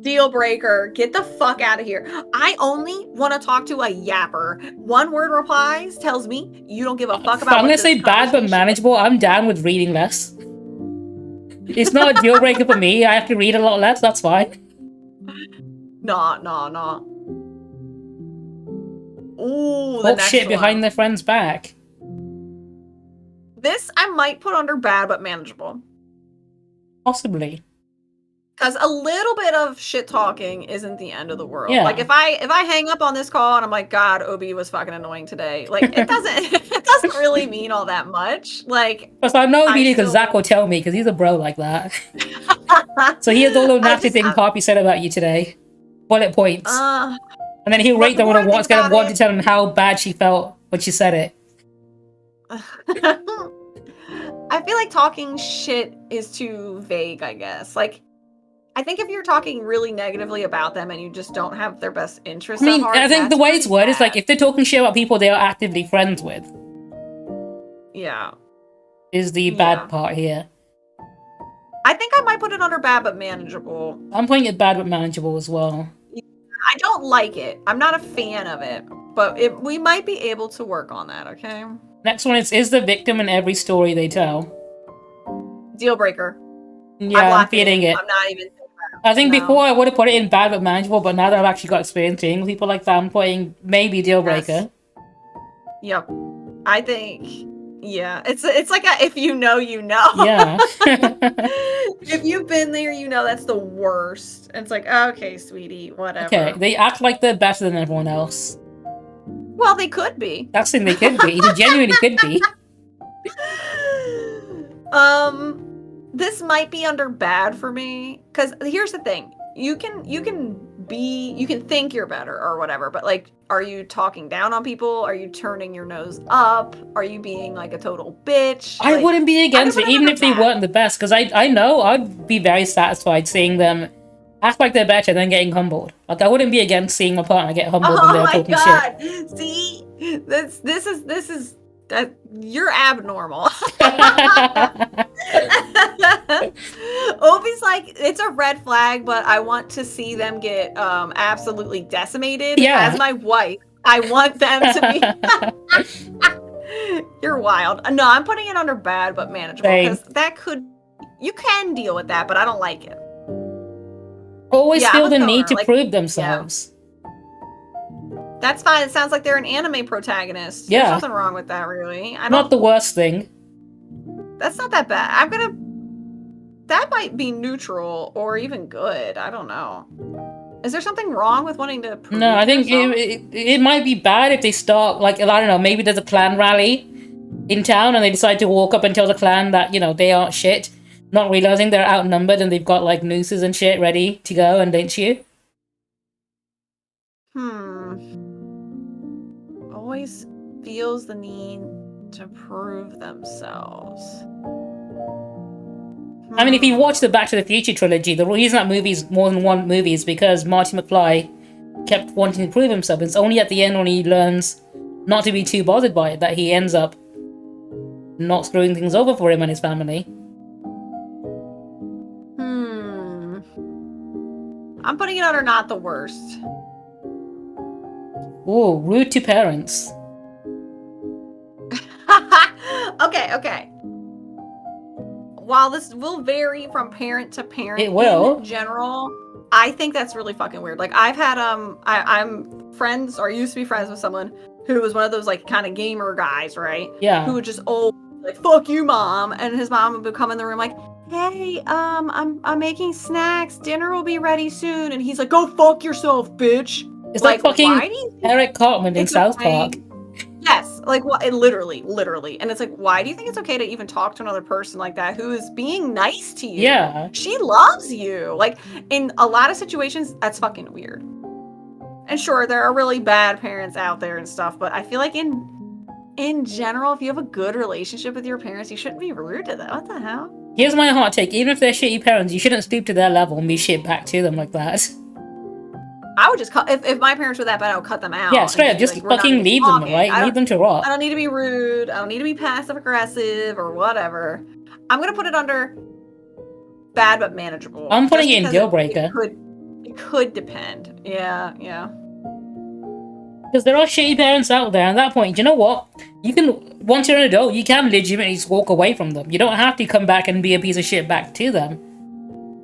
Deal breaker. Get the fuck out of here. I only want to talk to a yapper. One word replies tells me you don't give a fuck about. I'm going to say bad but manageable. I'm down with reading less. It's not a deal breaker for me. I have to read a lot less. That's fine. Nah. Ooh, the next shit one. Behind their friend's back. This I might put under bad but manageable. Possibly. Because a little bit of shit talking isn't the end of the world. Yeah. Like if I hang up on this call and I'm like, God, Obi was fucking annoying today. Like it doesn't really mean all that much. Like because I know immediately because Zach will tell me because he's a bro like that. So he has all those nasty things Harpy said about you today. Bullet points. And then he'll rate them on a 1 to 10 on how bad she felt when she said it. I feel like talking shit is too vague, I guess. Like I think if you're talking really negatively about them and you just don't have their best interests at heart, I think the way it's worded is like if they're talking shit about people they are actively friends with. Yeah. Is the bad part here. I think I might put it under bad but manageable. I'm putting it bad but manageable as well. I don't like it. I'm not a fan of it. But we might be able to work on that, okay? Next one is the victim in every story they tell. Deal breaker. Yeah, I'm feeling it. I'm not even thinking about I think No. before I would have put it in bad but manageable, but now that I've actually got experience dealing with people like that, I'm putting maybe deal breaker. Yes. Yep. I think, yeah. It's like a, if you know, you know. Yeah. If you've been there, you know that's the worst. And it's like, okay, sweetie, whatever. Okay, they act like they're better than everyone else. Well, they could be. That's the thing, they could be. They genuinely could be. This might be under bad for me, because here's the thing. You can think you're better or whatever, but like, are you talking down on people? Are you turning your nose up? Are you being like a total bitch? I Like, wouldn't be against it, even if they bad. weren't the best, because I know I'd be very satisfied seeing them act like they're better than getting humbled. Like, I wouldn't be against seeing my partner get humbled when they're talking shit. See? This is that you're abnormal. Obi's like, it's a red flag, but I want to see them get absolutely decimated. Yeah. As my wife, I want them to be. You're wild. No, I'm putting it under bad but manageable, because that could, you can deal with that, but I don't like it. Always Yeah, feel I'm the a need to stoner, like, prove themselves. That's fine. It sounds like they're an anime protagonist. Yeah. There's nothing wrong with that, really. Not the worst thing. That's not that bad. That might be neutral or even good. I don't know. Is there something wrong with wanting to prove No, I think yourself? it might be bad if they start, like, I don't know, maybe there's a clan rally in town and they decide to walk up and tell the clan that, you know, they aren't shit, not realizing they're outnumbered and they've got, like, nooses and shit ready to go and lynch you. Always feels the need to prove themselves. I mean, if you watch the Back to the Future trilogy, the reason that movie's more than one movie is because Marty McFly kept wanting to prove himself. It's only at the end when he learns not to be too bothered by it that he ends up not screwing things over for him and his family. I'm putting it under not the worst. Ooh, rude to parents. Okay. While this will vary from parent to parent, It will. in general, I think that's really fucking weird. Like, I've had I'm friends, or used to be friends with someone who was one of those like kind of gamer guys, right? Yeah. Who would just like, fuck you, mom, and his mom would come in the room like, hey, I'm making snacks, dinner will be ready soon, and he's like, go fuck yourself, bitch. It's like fucking why do you think Eric Cartman in South Park. Yes, like what? Literally, and it's like, why do you think it's okay to even talk to another person like that who is being nice to you? Yeah. She loves you. Like, in a lot of situations, that's fucking weird. And sure, there are really bad parents out there and stuff, but I feel like in general, if you have a good relationship with your parents, you shouldn't be rude to them. What the hell? Here's my hot take. Even if they're shitty parents, you shouldn't stoop to their level and be shit back to them like that. I would just cut, if my parents were that bad, I would cut them out. Yeah, straight up, just like, fucking leave them, right? Leave them to rot. I don't need to be rude. I don't need to be passive aggressive or whatever. I'm gonna put it under bad but manageable. I'm putting it in deal breaker. It could depend. Yeah. Because there are shitty parents out there, and at that point, you know what? You can, once you're an adult, you can legitimately just walk away from them. You don't have to come back and be a piece of shit back to them.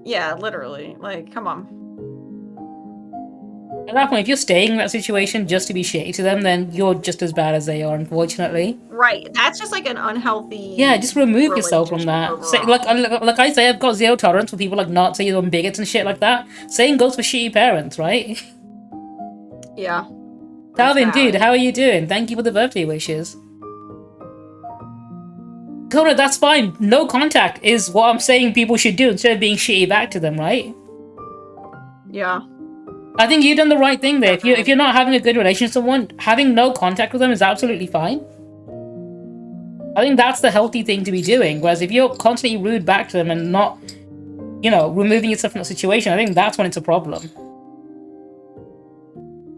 Yeah, literally. Like, come on. At that point, if you're staying in that situation just to be shitty to them, then you're just as bad as they are, unfortunately. Right. That's just like an unhealthy. Yeah, just remove yourself from that. Say, like I say, I've got zero tolerance for people like Nazis and bigots and shit like that. Same goes for shitty parents, right? Yeah. Calvin, dude, how are you doing? Thank you for the birthday wishes. Kona, that's fine. No contact is what I'm saying people should do instead of being shitty back to them, right? Yeah. I think you've done the right thing there. If you're not having a good relationship with someone, having no contact with them is absolutely fine. I think that's the healthy thing to be doing. Whereas if you're constantly rude back to them and not, you know, removing yourself from the situation, I think that's when it's a problem.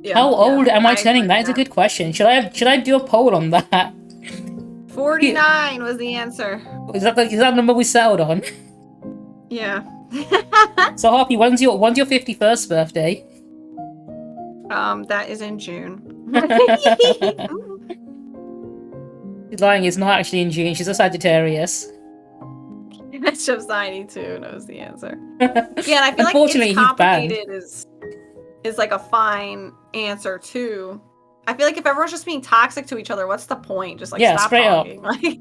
Yeah, How old am I agree turning? with That is a good question. Should I do a poll on that? 49 was the answer. Is that the number we settled on? Yeah. So Harpy, when's your 51st birthday? That is in June. She's lying, it's not actually in June, she's a Sagittarius. Bishop Signy too knows the answer. Yeah, and I feel like Unfortunately, it's he's banned. complicated is like a fine answer too. I feel like if everyone's just being toxic to each other, what's the point? Just like Yeah, stop straight up. talking. Like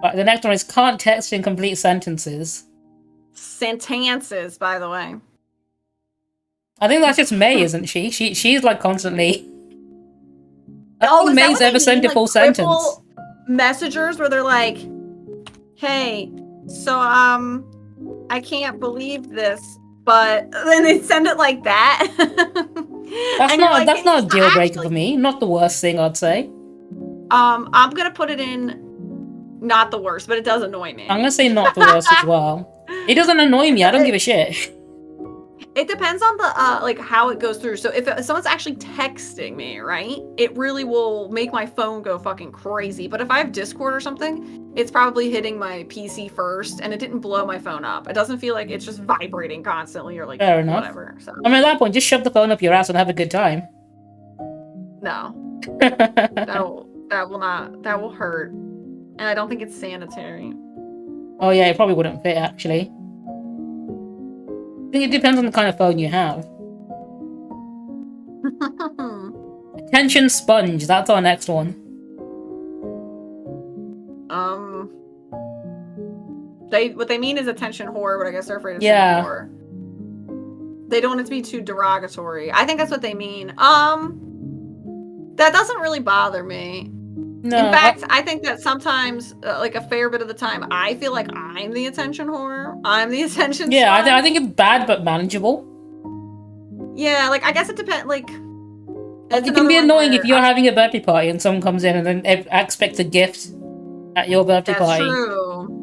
Right, the next one is can't text in complete sentences. sentences, by the way. I think that's just May, isn't she? She's like constantly. I Oh, don't think is that May's what they ever sent mean? a full Like, sentence. triple messengers where they're like, "Hey, so I can't believe this," but then they send it like that. That's And you're not like, that's not a "It's deal breaker actually-" for me. Not the worst thing I'd say. I'm gonna put it in not the worst, but it does annoy me. I'm gonna say not the worst as well. It doesn't annoy me. I don't give a shit. It depends on the like how it goes through. So if someone's actually texting me, right, it really will make my phone go fucking crazy. But if I have Discord or something, it's probably hitting my PC first, and it didn't blow my phone up. It doesn't feel like it's just vibrating constantly or like Fair enough. whatever. So I mean, at that point, just shove the phone up your ass and have a good time. no, that will hurt, and I don't think it's sanitary. Oh yeah, it probably wouldn't fit actually. I think it depends on the kind of phone you have. Attention sponge. That's our next one. What they mean is attention whore, but I guess they're afraid of saying Yeah. whore. They don't want it to be too derogatory. I think that's what they mean. That doesn't really bother me. No. In fact, I think that sometimes, like a fair bit of the time, I feel like I'm the attention whore. I'm the attention. Yeah, I sponge. think it's bad but manageable. Yeah, like I guess it depends. Like It can be annoying if you're having a birthday party and someone comes in and then expects a gift at your birthday That's party. true.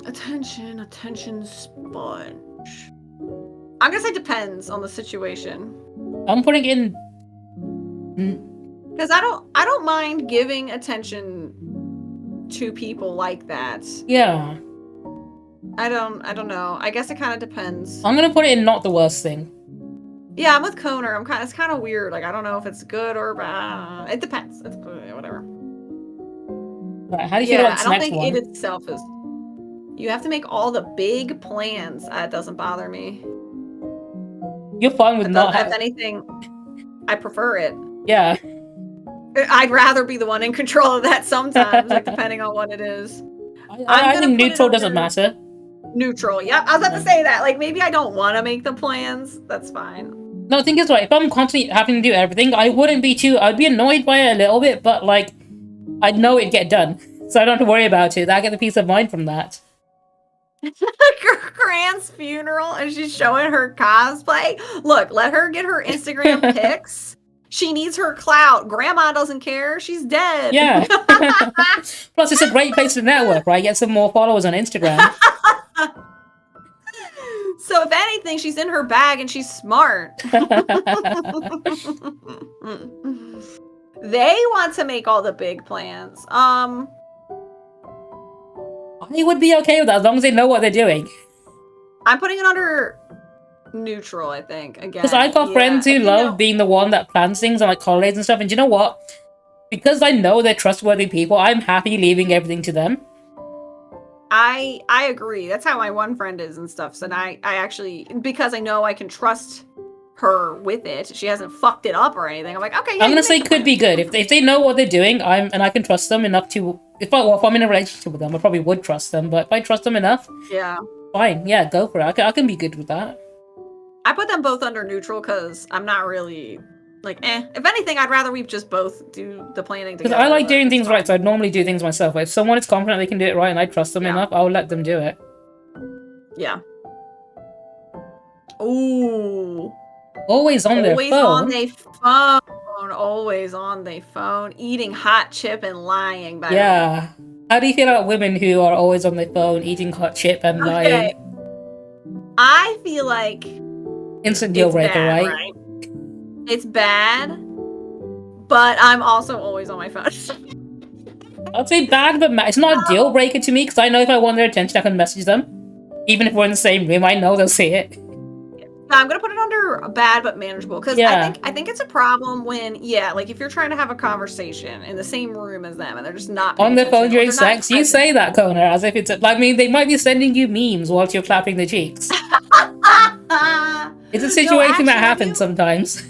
Attention sponge. I'm gonna say depends on the situation. I'm putting in. Because I don't mind giving attention to people like that. Yeah. I don't know. I guess it kind of depends. I'm gonna put it in not the worst thing. Yeah, I'm with Koner. It's kind of weird. Like I don't know if it's good or bad. It depends. It's whatever. Right, how do you feel about this I don't next think one? it itself is. You have to make all the big plans. It doesn't bother me. You're fine with not If having. anything, I prefer it. Yeah. I'd rather be the one in control of that sometimes, like depending on what it is. I think neutral doesn't matter. Neutral. Yep, I was about to say that. Like maybe I don't want to make the plans. That's fine. No, the thing is, right, if I'm constantly having to do everything, I wouldn't be too. I'd be annoyed by it a little bit, but like, I'd know it'd get done, so I don't have to worry about it. I get the peace of mind from that. Grant's funeral, and she's showing her cosplay. Look, let her get her Instagram pics. She needs her clout. Grandma doesn't care. She's dead. Yeah. Plus, it's a great place to network, right? Get some more followers on Instagram. So if anything, she's in her bag and she's smart. They want to make all the big plans. I would be okay with that as long as they know what they're doing. I'm putting it under neutral, I think. Again, Because I've got friends who love being the one that plans things on like holidays and stuff, and do you know what? Because I know they're trustworthy people, I'm happy leaving everything to them. I agree. That's how my one friend is and stuff. So I actually, because I know I can trust her with it, she hasn't fucked it up or anything. I'm like, okay. Yeah, I'm gonna say could be good if they know what they're doing. And I can trust them enough to. If I'm in a relationship with them, I probably would trust them. But if I trust them enough, yeah, fine. Yeah, go for it. I can be good with that. I put them both under neutral because I'm not really like, If anything, I'd rather we just both do the planning together. Because I like doing things right, so I'd normally do things myself. If someone is confident they can do it right and I trust them enough, I'll let them do it. Yeah. Ooh. Always on their phone. Always on their phone. Eating hot chip and lying. By Yeah. How do you feel about women who are always on their phone, eating hot chip and lying? I feel like instant deal breaker, bad, right? It's bad, but I'm also always on my phone. I'd say bad, but it's not a deal breaker to me because I know if I want their attention, I can message them. Even if we're in the same room, I know they'll see it. I'm gonna put it under bad but manageable because I think it's a problem when like if you're trying to have a conversation in the same room as them and they're just not on their phone during sex. sex. You say that, Kona, as if it's. I mean, they might be sending you memes whilst you're clapping the cheeks. It's a situation that happens sometimes.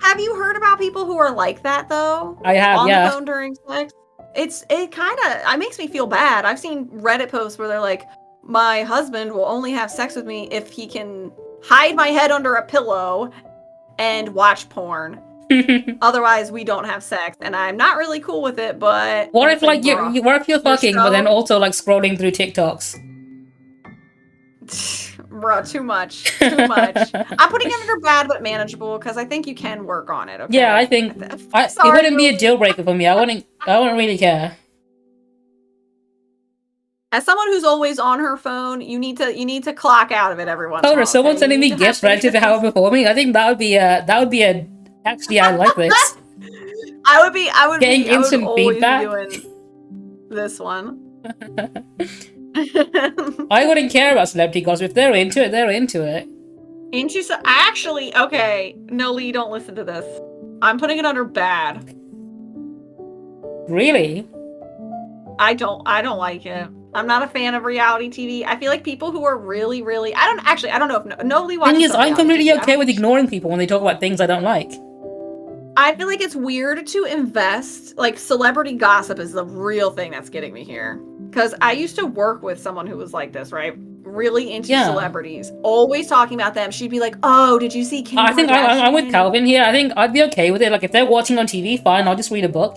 Have you heard about people who are like that though? I have, on the phone during sex. It kind of makes me feel bad. I've seen Reddit posts where they're like, my husband will only have sex with me if he can hide my head under a pillow and watch porn. Otherwise, we don't have sex, and I'm not really cool with it. But what if like what if you're fucking, but then also like scrolling through TikToks? Bro, too much. I'm putting it under bad but manageable because I think you can work on it. Okay? Yeah, I think it wouldn't be a deal breaker for me. I wouldn't really care. As someone who's always on her phone, you need to clock out of it every once in a while. Someone sending me gifts relative to how I'm performing. I think that would be a actually I like this. I would getting be instant feedback. Doing this one. I wouldn't care about celebrity gossip. If they're into it, they're into it. Ain't you so actually okay, no Lee, don't listen to this. I'm putting it under bad. Really? I don't like it. I'm not a fan of reality TV. I feel like people who are really, really I don't know if no Lee watches. Thing is, I'm completely okay with ignoring people when they talk about things I don't like. I feel like it's weird to invest, like celebrity gossip is the real thing that's getting me here. Because I used to work with someone who was like this, right? Really into celebrities, always talking about them. She'd be like, "Oh, did you see Kim?" I think I'm with Calvin here. I think I'd be okay with it. Like if they're watching on TV, fine. I'll just read a book.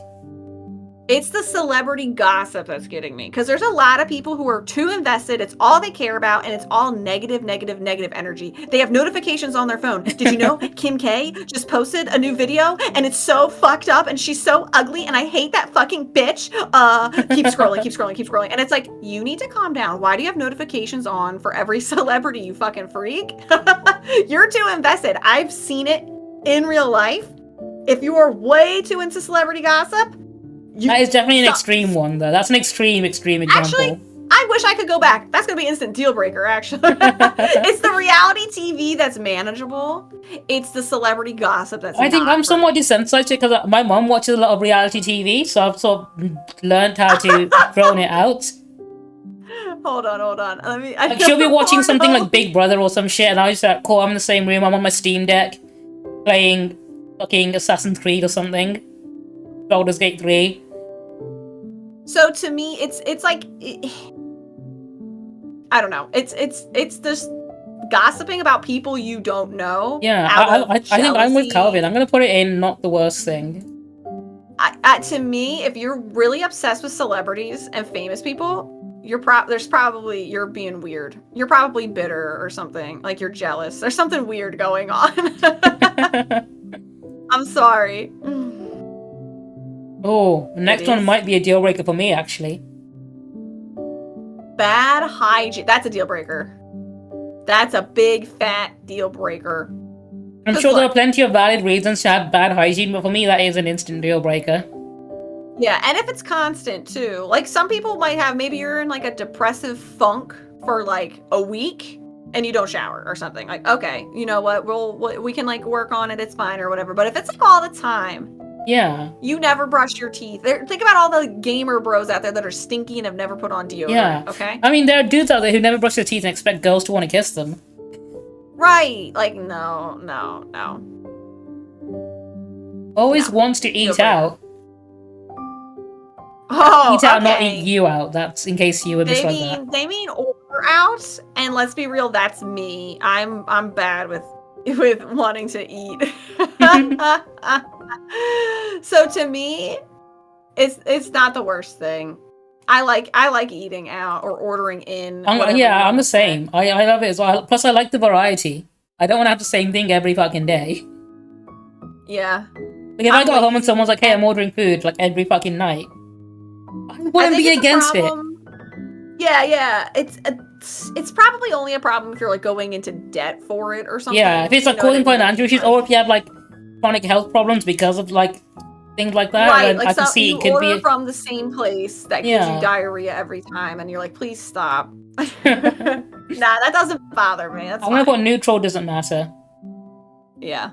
It's the celebrity gossip that's getting me. Because there's a lot of people who are too invested. It's all they care about. And it's all negative energy. They have notifications on their phone. Did you know Kim K just posted a new video? And it's so fucked up. And she's so ugly. And I hate that fucking bitch. Keep scrolling. And it's like, you need to calm down. Why do you have notifications on for every celebrity, you fucking freak? You're too invested. I've seen it in real life. If you are way too into celebrity gossip, that is definitely an extreme one, though. That's an extreme example. Actually, I wish I could go back. That's going to be instant deal breaker, actually. It's the reality TV that's manageable. It's the celebrity gossip that's I think I'm somewhat desensitized to it because my mom watches a lot of reality TV, so I've sort of learned how to drone it out. Hold on. She'll be watching something like Big Brother or some shit, and I just like, cool, I'm in the same room, I'm on my Steam Deck, playing fucking Assassin's Creed or something. Baldur's Gate 3. So to me, it's like I don't know. It's just gossiping about people you don't know. Yeah, I think I'm with Calvin. I'm gonna put it in not the worst thing. To me, if you're really obsessed with celebrities and famous people, you're being weird. You're probably bitter or something. Like you're jealous. There's something weird going on. I'm sorry. Oh, the next one might be a deal breaker for me, actually. Bad hygiene. That's a deal breaker. That's a big fat deal breaker. I'm sure there are plenty of valid reasons to have bad hygiene, but for me, that is an instant deal breaker. Yeah, and if it's constant too. Like some people might have, maybe you're in like a depressive funk for like a week and you don't shower or something. Like, okay, you know what? We can like work on it. It's fine or whatever. But if it's like all the time. Yeah. You never brush your teeth. Think about all the gamer bros out there that are stinky and have never put on deodorant. Yeah. Okay. I mean, there are dudes out there who never brush their teeth and expect girls to want to kiss them. Right. Like, no. Always wants to eat out. Oh, eat out, okay. not eat you out. That's in case you were misread that. They mean order out, and let's be real, that's me. I'm bad with wanting to eat. So to me, it's not the worst thing. I like eating out or ordering in. I'm the same. I love it as well. Plus, I like the variety. I don't want to have the same thing every fucking day. Yeah. Like if I got home and someone's like, "Hey, I'm ordering food," like every fucking night, I wouldn't be against it. Yeah. It's probably only a problem if you're like going into debt for it or something. Yeah, if it's like causing financial issues, or if you have like chronic health problems because of like things like that. Right, like I can see you it could order be from the same place that gives you diarrhea every time, and you're like, please stop. Nah, that doesn't bother me. That's I'm gonna fine. put neutral, doesn't matter. Yeah.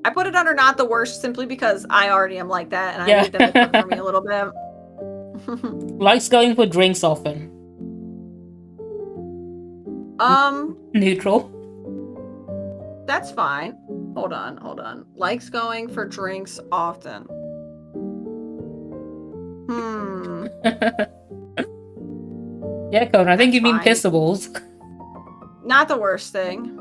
I put it under not the worst simply because I already am like that, and I Yeah. need them to cook for me a little bit. Likes going for drinks often. Neutral. Neutral. That's fine. Hold on. Likes going for drinks often. Yeah, Conan, I think That's you mean fine. pissables. Not the worst thing.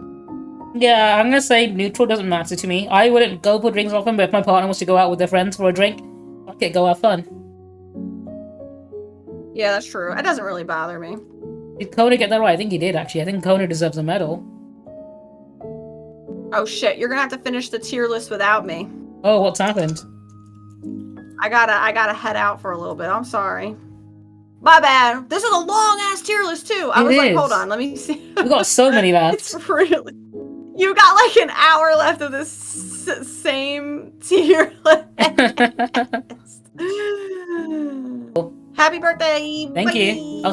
Yeah, I'm gonna say neutral, doesn't matter to me. I wouldn't go for drinks often, but if my partner wants to go out with their friends for a drink, okay, go have fun. Yeah, that's true. It doesn't really bother me. Did Conan get that right? I think he did, actually. I think Conan deserves a medal. Oh shit, you're gonna have to finish the tier list without me. Oh, what's happened? I gotta head out for a little bit. I'm sorry. My bad. This is a long ass tier list too. I was like, hold on, let me see. We got so many left. It's really. You got like an hour left of this same tier list. Happy birthday! Thank you. I'll